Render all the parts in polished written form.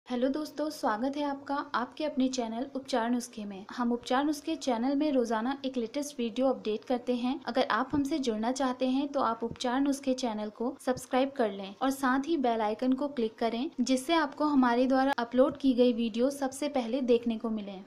Hello दोस्तों, स्वागत है आपका आपके अपने चैनल उपचार नुस्खे में। हम उपचार नुस्खे चैनल में रोजाना एक लेटेस्ट वीडियो अपडेट करते हैं। अगर आप हमसे जुड़ना चाहते हैं तो आप उपचार नुस्खे चैनल को सब्सक्राइब कर लें और साथ ही बेल आइकन को क्लिक करें, जिससे आपको हमारे द्वारा अपलोड की गई वीडियो सबसे पहले देखने को मिले।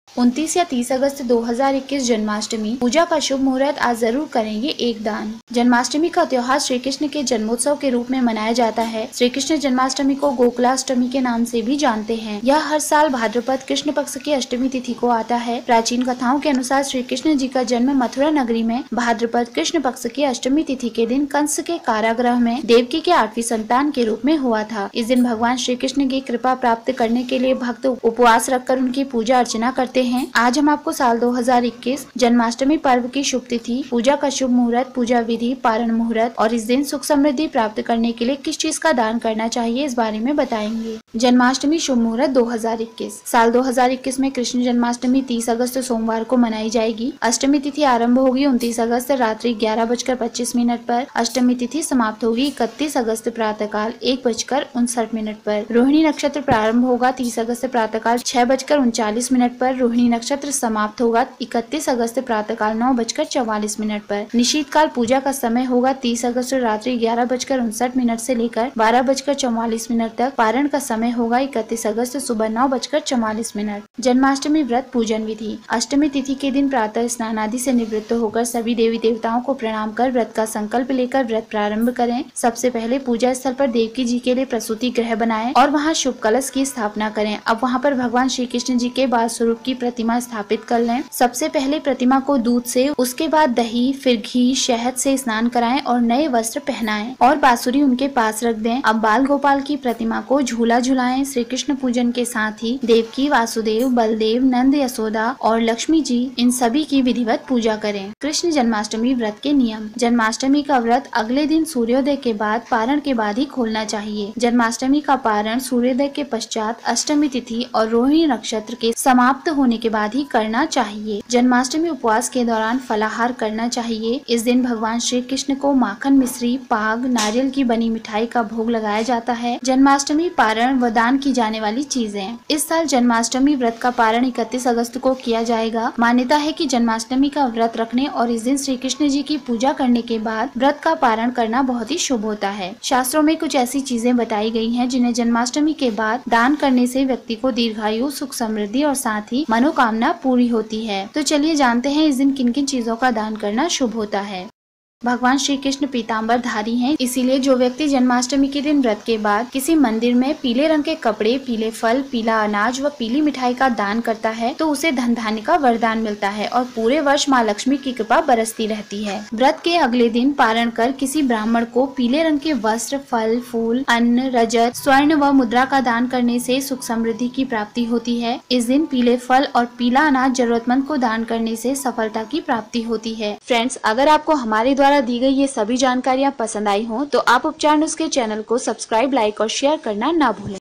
29 या 30 अगस्त 2021 जन्माष्टमी पूजा का शुभ मुहूर्त। आज जरूर करेंगे एक दान। जन्माष्टमी का त्योहार श्री कृष्ण के जन्मोत्सव के रूप में मनाया जाता है। श्री कृष्ण जन्माष्टमी को गोकुलाष्टमी के नाम से भी जानते हैं। यह हर साल भाद्रपद कृष्ण पक्ष की अष्टमी तिथि को आता है। प्राचीन कथाओं के अनुसार श्री कृष्ण जी का जन्म मथुरा नगरी में भाद्रपद कृष्ण पक्ष की अष्टमी तिथि के दिन कंस के कारागृह में देवकी के 8वीं संतान के रूप में हुआ था। इस दिन भगवान श्री कृष्ण की कृपा प्राप्त करने के लिए भक्त उपवास रखकर उनकी पूजा अर्चना करते हैं। आज हम आपको साल 2021 जन्माष्टमी पर्व की शुभ तिथि, पूजा का शुभ मुहूर्त, पूजा विधि, पारण मुहूर्त और इस दिन सुख समृद्धि प्राप्त करने के लिए किस चीज का दान करना चाहिए, इस बारे में बताएंगे। जन्माष्टमी शुभ मुहूर्त 2021। साल 2021 में कृष्ण जन्माष्टमी 30 अगस्त सोमवार को मनाई जाएगी। अष्टमी तिथि आरंभ होगी 29 अगस्त रात्रि 11:25 पर। अष्टमी तिथि समाप्त होगी 31 अगस्त प्रातःकाल 1:59 पर। रोहिणी नक्षत्र प्रारंभ होगा 30 अगस्त प्रातःकाल 6:39 पर। रोहिणी नक्षत्र समाप्त होगा 31 अगस्त प्रातःकाल 9:44 पर। निशीत काल पूजा का समय होगा 30 अगस्त रात्रि 11:59 से लेकर 12:44 तक। पारण का समय होगा 31 अगस्त सुबह 9:44। जन्माष्टमी व्रत पूजन विधि। अष्टमी तिथि के दिन प्रातः स्नान आदि से निवृत्त होकर सभी देवी देवताओं को प्रणाम कर व्रत का संकल्प लेकर व्रत प्रारंभ करें। सबसे पहले पूजा स्थल पर देवकी जी के लिए प्रसूति गृह बनाएं और वहां शुभ कलश की स्थापना करें। अब वहां पर भगवान श्री कृष्ण जी के बाल स्वरूप की प्रतिमा स्थापित कर लें। सबसे पहले प्रतिमा को दूध से, उसके बाद दही, फिर घी, शहद से स्नान कराएं और नए वस्त्र पहनाएं और बांसुरी उनके पास रख दें। अब बाल गोपाल की प्रतिमा को झूला झुलाएं। श्री कृष्ण पूजन के साथ ही देवकी, वासुदेव, बलदेव, नंद, यशोदा और लक्ष्मी जी, इन सभी की विधिवत पूजा करें। कृष्ण जन्माष्टमी व्रत के नियम। जन्माष्टमी का व्रत अगले दिन सूर्योदय के बाद, पारण के बाद ही खोलना चाहिए। जन्माष्टमी का पारण सूर्योदय के पश्चात अष्टमी तिथि और रोहिणी नक्षत्र के समाप्त होने के बाद ही करना चाहिए। जन्माष्टमी उपवास के दौरान फलाहार करना चाहिए। इस दिन भगवान श्री कृष्ण को माखन, मिश्री, पाग, नारियल की बनी मिठाई का भोग लगाया जाता है। जन्माष्टमी पारण व दान की जाने वाली चीजें। इस साल जन्माष्टमी व्रत का पारण 31 अगस्त को किया जाएगा। मान्यता है कि जन्माष्टमी का व्रत रखने और इस दिन श्री कृष्ण जी की पूजा करने के बाद व्रत का पारण करना बहुत ही शुभ होता है। शास्त्रों में कुछ ऐसी चीजें बताई गई हैं जिन्हें जन्माष्टमी के बाद दान करने से व्यक्ति को दीर्घायु, सुख समृद्धि और साथ ही मनोकामना पूरी होती है। तो चलिए जानते हैं इस दिन किन किन चीजों का दान करना शुभ होता है। भगवान श्री कृष्ण पीताम्बर धारी हैं, इसीलिए जो व्यक्ति जन्माष्टमी के दिन व्रत के बाद किसी मंदिर में पीले रंग के कपड़े, पीले फल, पीला अनाज व पीली मिठाई का दान करता है तो उसे धन धान्य का वरदान मिलता है और पूरे वर्ष माँ लक्ष्मी की कृपा बरसती रहती है। व्रत के अगले दिन पारण कर किसी ब्राह्मण को पीले रंग के वस्त्र, फल, फूल, अन्न, रजत, स्वर्ण व मुद्रा का दान करने से सुख समृद्धि की प्राप्ति होती है। इस दिन पीले फल और पीला अनाज जरूरतमंद को दान करने से सफलता की प्राप्ति होती है। फ्रेंड्स, अगर आपको हमारे द्वारा दी गई ये सभी जानकारियाँ पसंद आई हो तो आप उपचार नुस्खे चैनल को सब्सक्राइब, लाइक और शेयर करना ना भूलें।